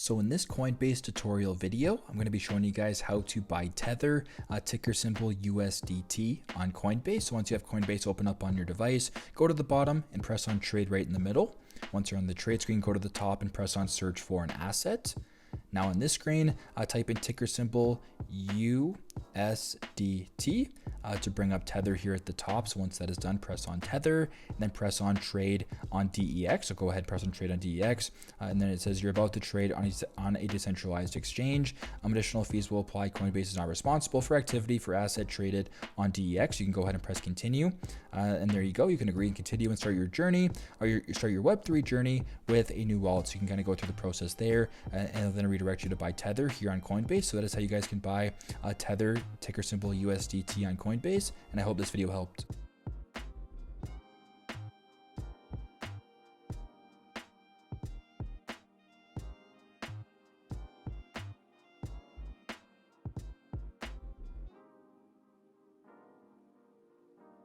So in this Coinbase tutorial video, I'm going to be showing you guys how to buy Tether, ticker symbol USDT on Coinbase. So once you have Coinbase open up on your device, go to the bottom and press on trade right in the middle. Once you're on the trade screen, go to the top and press on search for an asset. Now on this screen, type in ticker symbol USDT to bring up Tether here at the top. So once that is done, press on Tether and then press on trade on DEX. So go ahead, press on trade on DEX. And then it says you're about to trade on a decentralized exchange. Additional fees will apply. Coinbase is not responsible for activity for asset traded on DEX. You can go ahead and press continue. And there you go. You can agree and continue and start your journey, or start your Web3 journey with a new wallet. So you can kind of go through the process there and then redirect you to buy Tether here on Coinbase. So that is how you guys can buy Tether, ticker symbol USDT on Coinbase. And I hope this video helped.